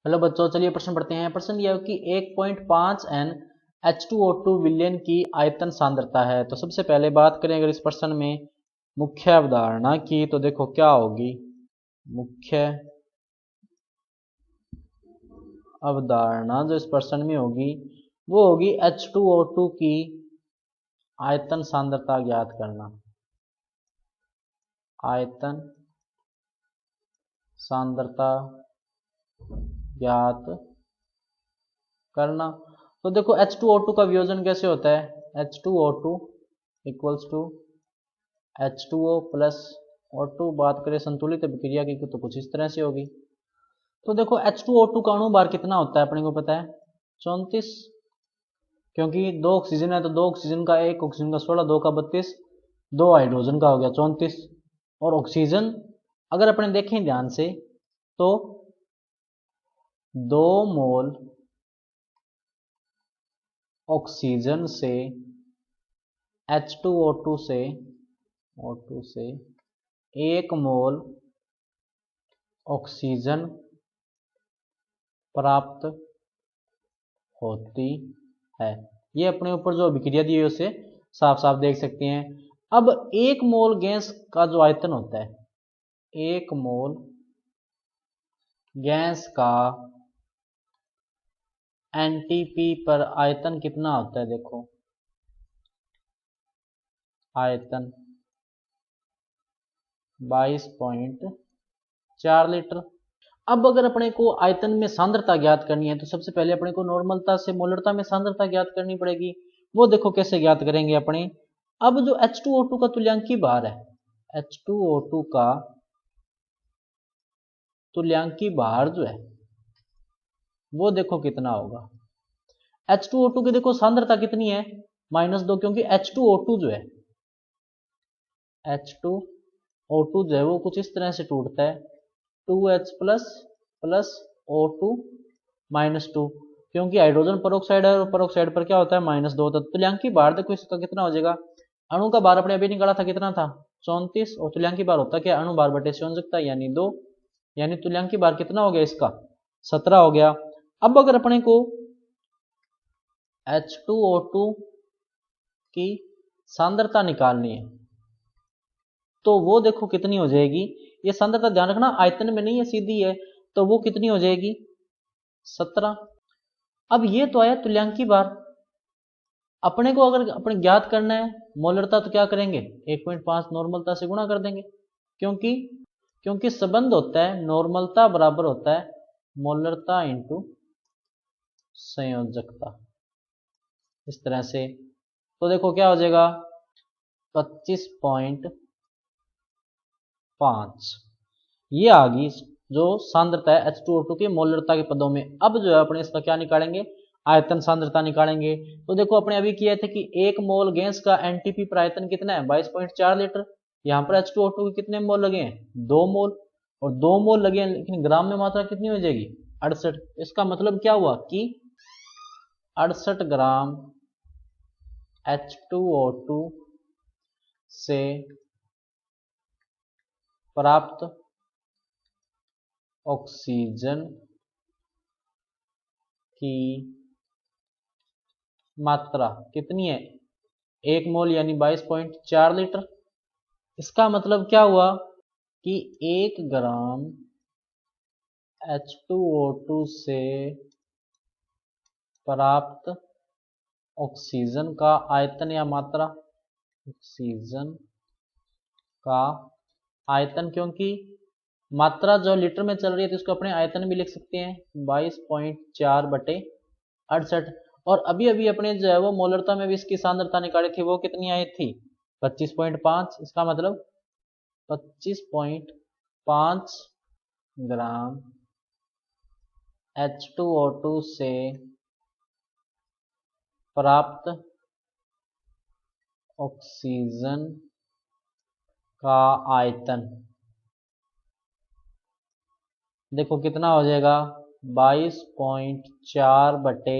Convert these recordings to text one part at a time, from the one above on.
Hello बच्चों, चलिए प्रश्न पढ़ते हैं। प्रश्न यह है कि 1.5 N H2O2 विलयन की आयतन सांद्रता है। तो सबसे पहले बात करें अगर इस प्रश्न में मुख्य अवधारणा की, तो देखो क्या होगी। मुख्य अवधारणा जो इस प्रश्न में होगी वो होगी H2O2 की आयतन सांद्रता ज्ञात करना। आयतन सांद्रता ज्ञात करना। तो देखो H2O2 का वियोजन कैसे होता है। H2O2 equals to H2O plus O2। बात करें संतुलित अभिक्रिया की तो कुछ इस तरह से होगी। तो देखो H2O2 का अणु भार कितना होता है अपने को पता है, 34। क्योंकि 2 ऑक्सीजन है तो 2 ऑक्सीजन का 1 ऑक्सीजन का 16, 2 का 32, 2 हाइड्रोजन का हो गया 34। और ऑक्सीजन अगर अपने देखें ध्यान से तो 2 मोल ऑक्सीजन से H2O2 से O2 से 1 मोल ऑक्सीजन प्राप्त होती है। ये अपने ऊपर जो अभिक्रिया दी है उसे साफ साफ देख सकते हैं। अब 1 मोल गैस का जो आयतन होता है, 1 मोल गैस का एनटीपी पर आयतन कितना होता है। देखो आयतन 22.4 लीटर। अब अगर अपने को आयतन में सांद्रता ज्ञात करनी है तो सबसे पहले अपने को नॉर्मलता से मोलरता में सांद्रता ज्ञात करनी पड़ेगी। वो देखो कैसे ज्ञात करेंगे अपने। अब जो H2O2 का तुल्यांकी भार है, H2O2 का तुल्यांकी भार जो है वो देखो कितना होगा। H2O2 की देखो सांद्रता कितनी है, -2, क्योंकि H2O2 जो है H2O2 जो है वो कुछ इस तरह से टूटता है 2H प्लस O2 -2, क्योंकि हाइड्रोजन पेरोक्साइड है और पेरोक्साइड पर क्या होता है -2। तो तुल्यांकी भार देखो इसका कितना हो जाएगा। अणु का भार अपने अभी निकाला था, कितना था 34, और तुल्यांकी भार होता क्या, अणु भार बटे संयोजकता यानी 2, यानी तुल्यांकी भार कितना हो गया इसका 17 हो गया। अब अगर अपने को H2O2 की सांद्रता निकालनी है तो वो देखो कितनी हो जाएगी। ये सांद्रता ध्यान रखना आयतन में नहीं है, सीधी है, तो वो कितनी हो जाएगी 17। अब ये तो आया तुल्यांकी भार। अपने को अगर अपने ज्ञात करना है मोलरता तो क्या करेंगे, 1.5 नॉर्मलता से गुणा कर देंगे, क्योंकि क्योंकि संबंध होता है नॉर्मलता बराबर होता है मोलरता इंटू संयोजकता, इस तरह से। तो देखो क्या हो जाएगा 25.5। ये आ गई जो सांद्रता है H2O2 की मोलरता के पदों में। अब जो है अपने इसका क्या निकालेंगे, आयतन सांद्रता निकालेंगे। तो देखो अपने अभी किया था कि 1 मोल गैस का एनटीपी पर आयतन कितना है 22.4 लीटर। यहाँ पर H2O2 के कितने मोल लगे हैं 2 मोल, और 2 मोल लगे हैं, लेकिन ग्राम में मात्रा कितनी हो जाएगी 68। इसका मतलब क्या हुआ कि 68 ग्राम H2O2 से प्राप्त ऑक्सीजन की मात्रा कितनी है 1 मोल यानी 22.4 लीटर। इसका मतलब क्या हुआ कि 1 ग्राम H2O2 से प्राप्त ऑक्सीजन का आयतन या मात्रा, ऑक्सीजन का आयतन, क्योंकि मात्रा जो लीटर में चल रही है तो इसको अपने आयतन भी लिख सकते हैं 22.4 बटे 68। और अभी अभी अपने जो है वो मोलरता में भी इसकी सांद्रता निकाली थी, वो कितनी आई थी 25.5। इसका मतलब 25.5 ग्राम H2O2 से प्राप्त ऑक्सीजन का आयतन देखो कितना हो जाएगा 22.4 बटे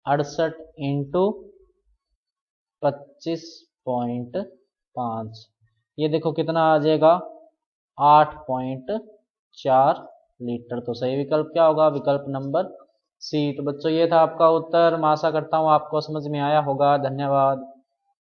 68 इंटू 25.5। ये देखो कितना आ जाएगा 8.4 लीटर। तो सही विकल्प क्या होगा? विकल्प नंबर सी। तो बच्चों ये था आपका उत्तर। मैं आशा करता हूँ आपको समझ में आया होगा। धन्यवाद।